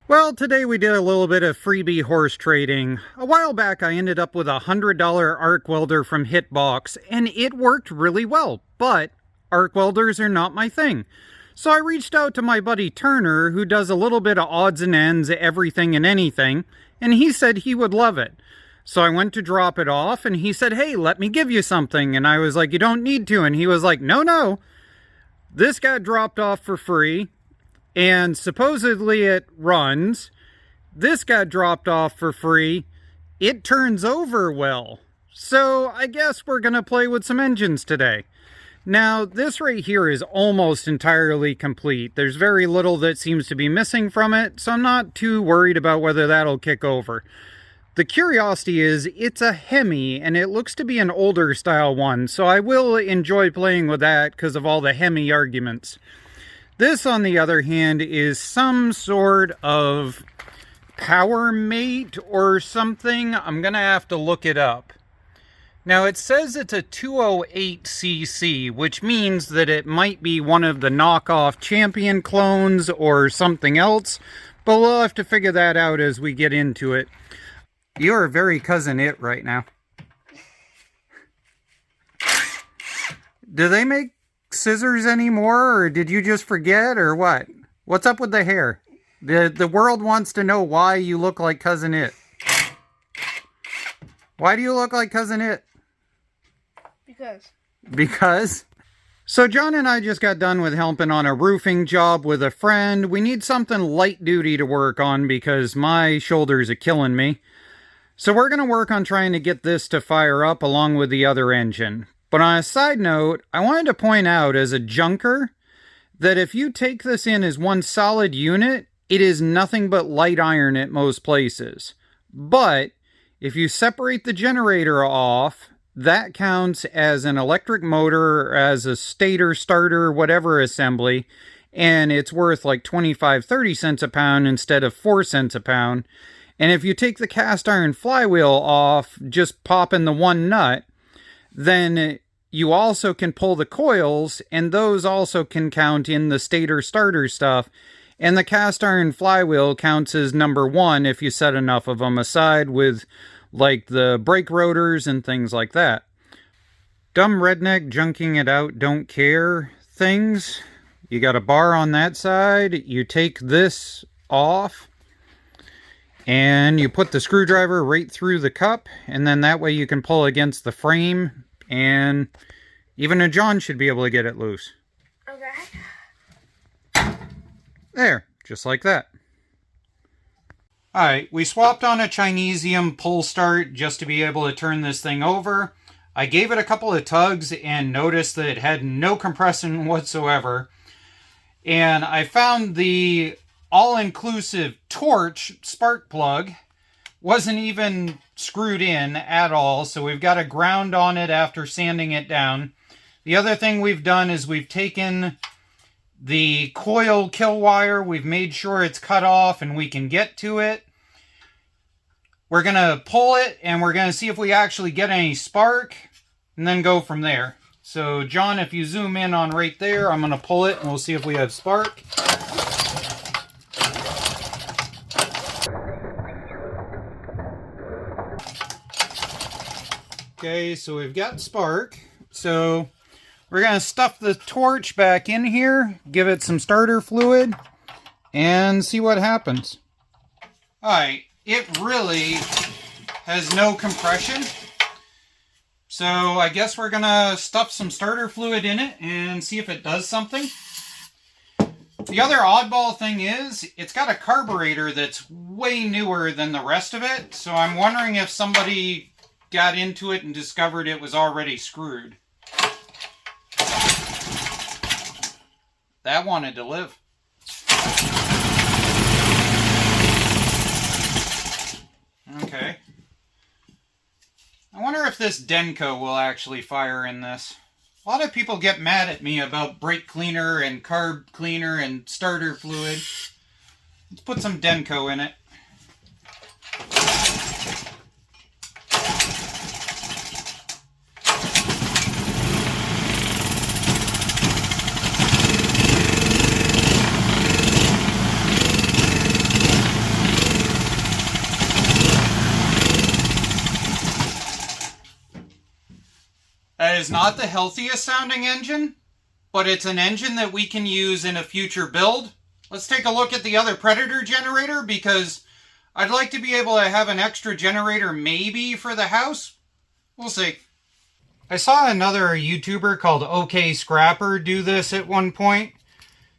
Well, today we did a little bit of freebie horse trading. A while back I ended up with a $100 arc welder from Hitbox, and it worked really well, but arc welders are not my thing. So I reached out to my buddy Turner, who does a little bit of odds and ends, everything and anything, and he said he would love it. So I went to drop it off, and he said, "Hey, let me give you something." And I was like, "You don't need to." And he was like, No. This got dropped off for free. And supposedly it runs. This got dropped off for free. It turns over well. So I guess we're going to play with some engines today. Now, this right here is almost entirely complete. There's very little that seems to be missing from it, so I'm not too worried about whether that'll kick over. The curiosity is, it's a Hemi, and it looks to be an older style one, so I will enjoy playing with that because of all the Hemi arguments. This, on the other hand, is some sort of power mate or something. I'm going to have to look it up. Now, it says it's a 208cc, which means that it might be one of the knockoff Champion clones or something else, but we'll have to figure that out as we get into it. You are very Cousin It right now. Do they make scissors anymore, or did you just forget, or what? What's up with the hair? The world wants to know why you look like Cousin It. Why do you look like Cousin It? Because? So John and I just got done with helping on a roofing job with a friend. We need something light duty to work on because my shoulders are killing me. So we're going to work on trying to get this to fire up along with the other engine. But on a side note, I wanted to point out as a junker that if you take this in as one solid unit, it is nothing but light iron at most places. But if you separate the generator off, that counts as an electric motor or as a stator, starter, whatever assembly, and it's worth like 25-30 cents a pound instead of 4 cents a pound. And if you take the cast iron flywheel off, just popping the one nut, then you also can pull the coils, and those also can count in the stator starter stuff. And the cast iron flywheel counts as number 1 if you set enough of them aside with like the brake rotors and things like that. Dumb redneck junking it out, don't care things. You got a bar on that side. You take this off and you put the screwdriver right through the cup, and then that way you can pull against the frame, and even a John should be able to get it loose. Okay. There, just like that. Alright, we swapped on a Chinesium pull start just to be able to turn this thing over. I gave it a couple of tugs and noticed that it had no compression whatsoever. And I found the all-inclusive torch spark plug wasn't even screwed in at all, so we've got a ground on it after sanding it down. The other thing we've done is we've taken the coil kill wire, we've made sure it's cut off and we can get to it. We're going to pull it and we're going to see if we actually get any spark and then go from there. So John, if you zoom in on right there, I'm going to pull it and we'll see if we have spark. Okay, so we've got spark. So we're going to stuff the torch back in here, give it some starter fluid, and see what happens. Alright, it really has no compression. So I guess we're going to stuff some starter fluid in it and see if it does something. The other oddball thing is, it's got a carburetor that's way newer than the rest of it, so I'm wondering if somebody got into it and discovered it was already screwed. That wanted to live. Okay. I wonder if this Denko will actually fire in this. A lot of people get mad at me about brake cleaner and carb cleaner and starter fluid. Let's put some Denko in it. is not the healthiest sounding engine, but it's an engine that we can use in a future build. Let's take a look at the other Predator generator, because I'd like to be able to have an extra generator maybe for the house. We'll see. I saw another YouTuber called OK Scrapper do this at one point.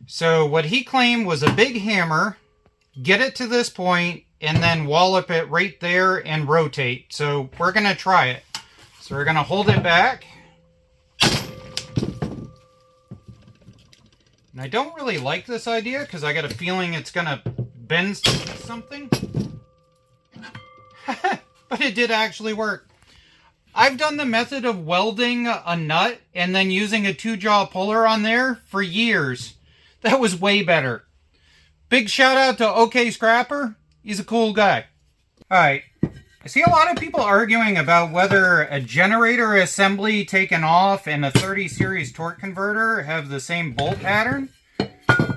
So what he claimed was a big hammer, get it to this point, and then wallop it right there and rotate. So we're going to try it. So we're going to hold it back. And I don't really like this idea because I got a feeling it's going to bend something. But it did actually work. I've done the method of welding a nut and then using a 2-jaw puller on there for years. That was way better. Big shout out to OK Scrapper. He's a cool guy. Alright. I see a lot of people arguing about whether a generator assembly taken off and a 30 series torque converter have the same bolt pattern.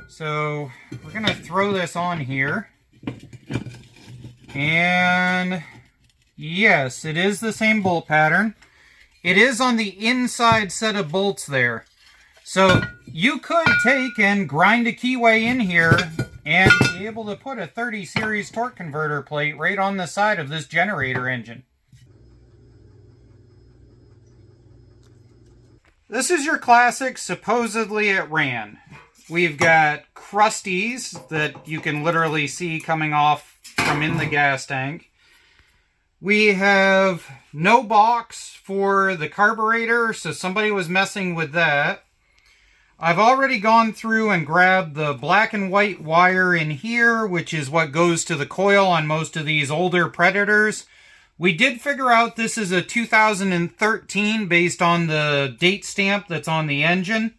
So we're going to throw this on here. And yes, it is the same bolt pattern. It is on the inside set of bolts there. So you could take and grind a keyway in here and be able to put a 30 series torque converter plate right on the side of this generator engine. This is your classic supposedly it ran. We've got crusties that you can literally see coming off from in the gas tank. We have no box for the carburetor, so somebody was messing with that. I've already gone through and grabbed the black and white wire in here, which is what goes to the coil on most of these older Predators. We did figure out this is a 2013 based on the date stamp that's on the engine.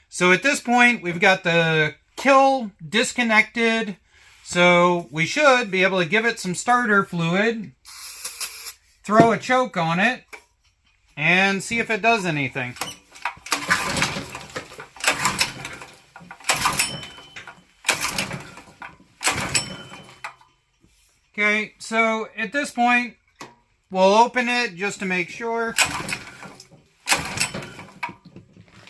So at this point, we've got the kill disconnected. So we should be able to give it some starter fluid, throw a choke on it, and see if it does anything. Okay, so at this point, we'll open it just to make sure.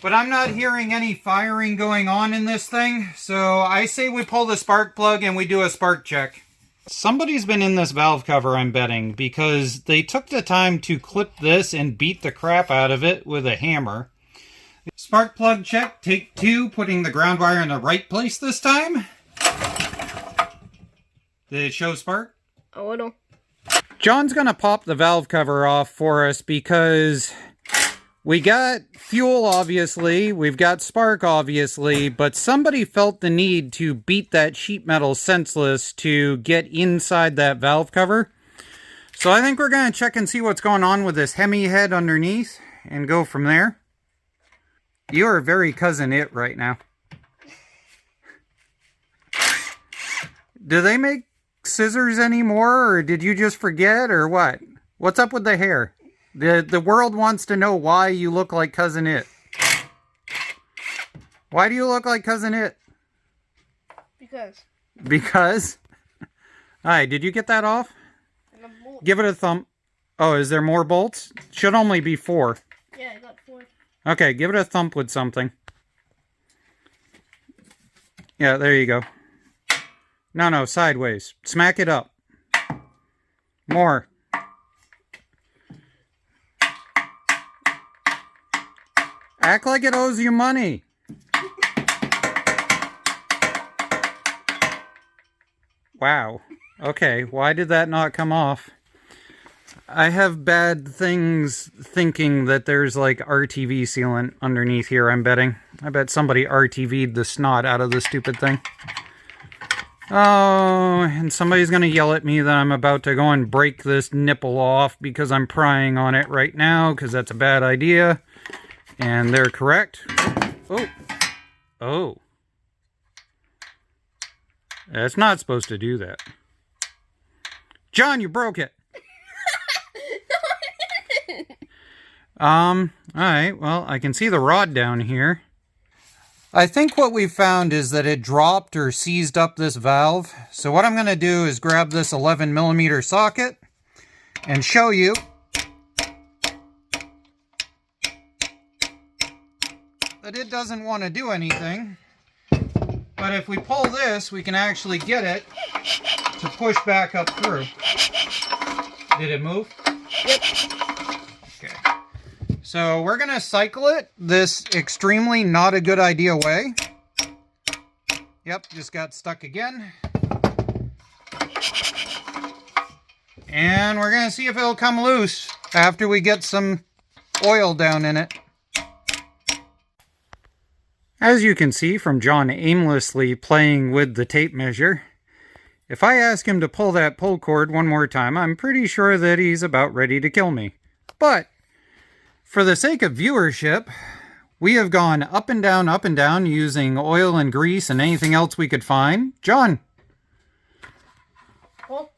But I'm not hearing any firing going on in this thing, so I say we pull the spark plug and we do a spark check. Somebody's been in this valve cover, I'm betting, because they took the time to clip this and beat the crap out of it with a hammer. Spark plug check, take 2, putting the ground wire in the right place this time. Did it show spark? A little. John's gonna pop the valve cover off for us because we got fuel, obviously, we've got spark, obviously, but somebody felt the need to beat that sheet metal senseless to get inside that valve cover. So I think we're gonna check and see what's going on with this Hemi head underneath and go from there. You are very cousin it right now. Do they make scissors anymore, or did you just forget, or what? What's up with the hair? The world wants to know why you look like Cousin It. Why do you look like Cousin It? Because. Because? Alright, did you get that off? Give it a thump. Oh, is there more bolts? Should only be 4. Yeah, I got 4. Okay, give it a thump with something. Yeah, there you go. No, sideways. Smack it up. More. Act like it owes you money. Wow. Okay, why did that not come off? I have bad things thinking that there's like RTV sealant underneath here, I'm betting. I bet somebody RTV'd the snot out of the stupid thing. Oh, and somebody's going to yell at me that I'm about to go and break this nipple off because I'm prying on it right now, because that's a bad idea. And they're correct. Oh. Oh. That's not supposed to do that. John, you broke it. Alright, well, I can see the rod down here. I think what we found is that it dropped or seized up this valve. So what I'm going to do is grab this 11mm socket and show you. that it doesn't want to do anything. But if we pull this, we can actually get it to push back up through. Did it move? Yep. Okay. So we're going to cycle it this extremely not a good idea way. Yep, just got stuck again. And we're going to see if it'll come loose after we get some oil down in it. As you can see from John aimlessly playing with the tape measure, if I ask him to pull that pull cord one more time, I'm pretty sure that he's about ready to kill me. But for the sake of viewership, we have gone up and down using oil and grease and anything else we could find. John! Well,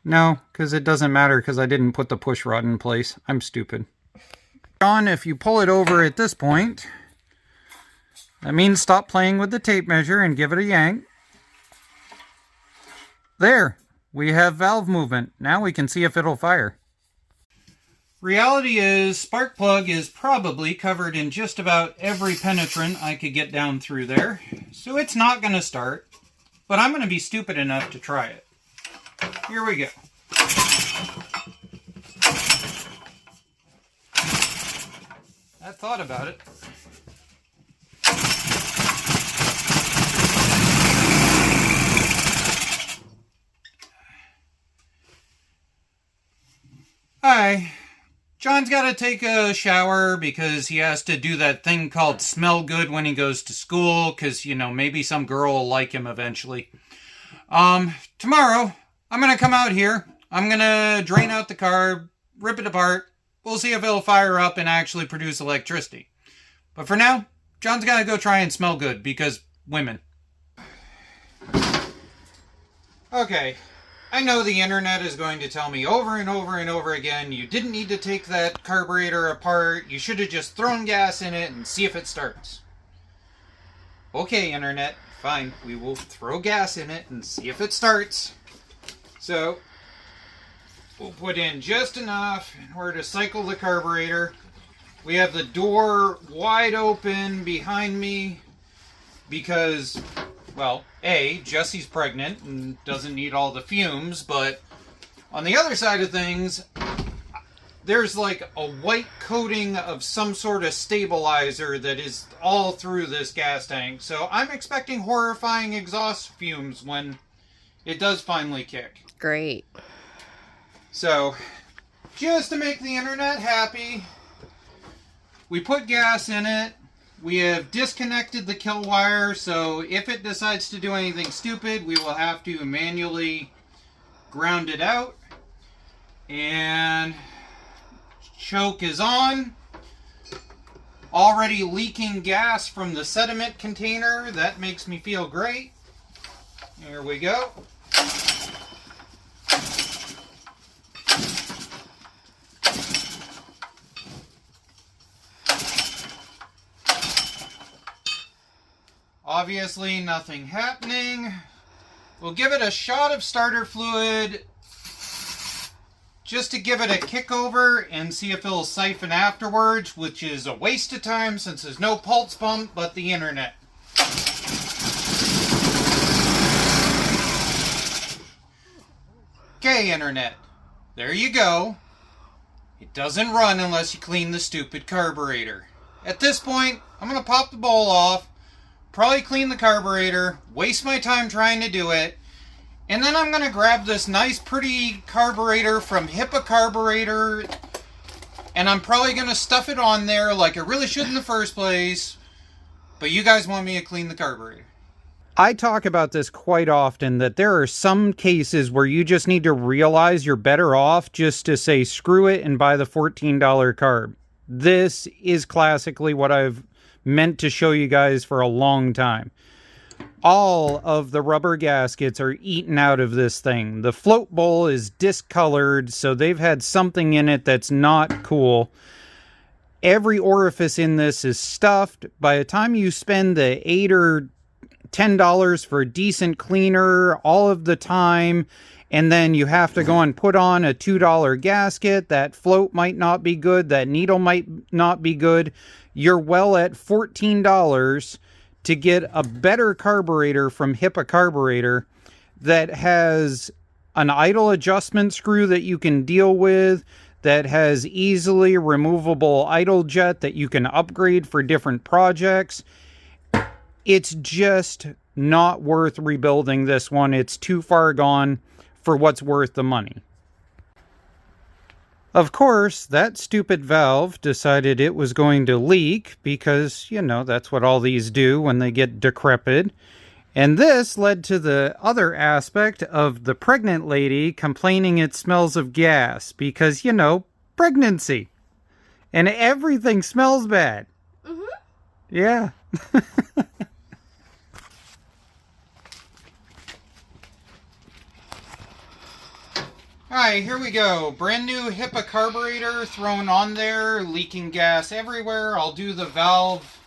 No, because it doesn't matter because I didn't put the push rod in place. I'm stupid. John, if you pull it over at this point, that means stop playing with the tape measure and give it a yank. There, we have valve movement. Now we can see if it'll fire. Reality is, spark plug is probably covered in just about every penetrant I could get down through there. So it's not going to start, but I'm going to be stupid enough to try it. Here we go. I thought about it. Hi. John's got to take a shower because he has to do that thing called smell good when he goes to school because, you know, maybe some girl will like him eventually. Tomorrow, I'm going to come out here. I'm going to drain out the car, rip it apart. We'll see if it'll fire up and actually produce electricity. But for now, John's got to go try and smell good because women. Okay. I know the internet is going to tell me over and over and over again, you didn't need to take that carburetor apart, you should have just thrown gas in it and see if it starts. Okay, internet, fine, we will throw gas in it and see if it starts. So, we'll put in just enough in order to cycle the carburetor. We have the door wide open behind me because, well, A, Jessie's pregnant and doesn't need all the fumes, but on the other side of things, there's like a white coating of some sort of stabilizer that is all through this gas tank. So I'm expecting horrifying exhaust fumes when it does finally kick. great. So, just to make the internet happy, we put gas in it. We have disconnected the kill wire, so if it decides to do anything stupid, we will have to manually ground it out. And choke is on. Already leaking gas from the sediment container. That makes me feel great. There we go. Obviously, nothing happening. We'll give it a shot of starter fluid just to give it a kick over and see if it'll siphon afterwards, which is a waste of time since there's no pulse pump but the internet. Okay, internet. There you go. It doesn't run unless you clean the stupid carburetor. At this point, I'm going to pop the bowl off. Probably clean the carburetor, waste my time trying to do it, and then I'm going to grab this nice pretty carburetor from Hipa Carburetor, and I'm probably going to stuff it on there like I really should in the first place, but you guys want me to clean the carburetor. I talk about this quite often, that there are some cases where you just need to realize you're better off just to say screw it and buy the $14 carb. This is classically what I've meant to show you guys for a long time. All of the rubber gaskets are eaten out of this thing. The float bowl is discolored, so they've had something in it that's not cool. Every orifice in this is stuffed. By the time you spend the $8 or $10 for a decent cleaner all of the time, and then you have to go and put on a $2 gasket, that float might not be good, that needle might not be good, you're well at $14 to get a better carburetor from Hipa Carburetor that has an idle adjustment screw that you can deal with, that has easily removable idle jet that you can upgrade for different projects. It's just not worth rebuilding this one. It's too far gone for what's worth the money. Of course, that stupid valve decided it was going to leak because, you know, that's what all these do when they get decrepit. And this led to the other aspect of the pregnant lady complaining it smells of gas because, you know, pregnancy. And everything smells bad. Mm-hmm. Yeah. Alright, here we go. Brand new Hipa carburetor thrown on there, leaking gas everywhere. I'll do the valve.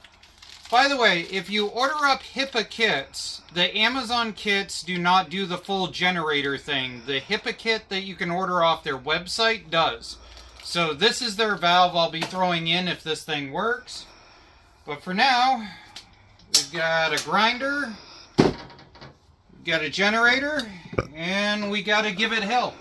By the way, if you order up Hipa kits, the Amazon kits do not do the full generator thing. The Hipa kit that you can order off their website does. So this is their valve I'll be throwing in if this thing works. But for now, we've got a grinder, we've got a generator, and we got to give it hell.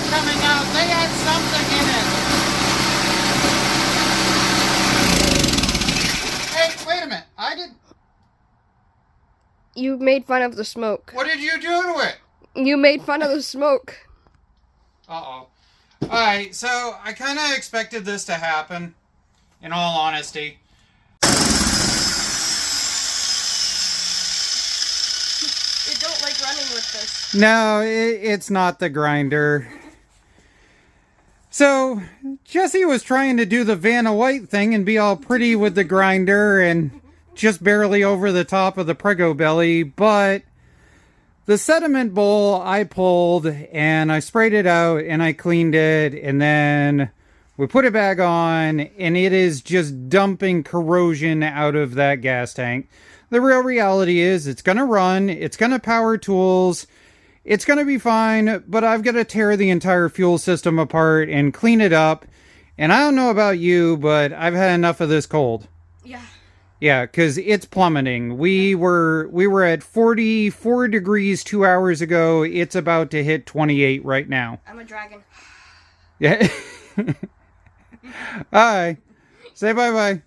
Coming out. They had something in it. Hey, wait a minute. I did... You made fun of the smoke. What did you do to it? You made fun of the smoke. Uh-oh. Alright, so I kind of expected this to happen, in all honesty. You don't like running with this. No, it's not the grinder. So, Jesse was trying to do the Vanna White thing and be all pretty with the grinder and just barely over the top of the Prego belly, but the sediment bowl I pulled and I sprayed it out and I cleaned it and then we put it back on and it is just dumping corrosion out of that gas tank. The real reality is it's going to run, it's going to power tools, it's going to be fine, but I've got to tear the entire fuel system apart and clean it up. And I don't know about you, but I've had enough of this cold. Yeah. Yeah, because it's plummeting. We were at 44 degrees 2 hours ago. It's about to hit 28 right now. I'm a dragon. Yeah. All right. Say bye-bye.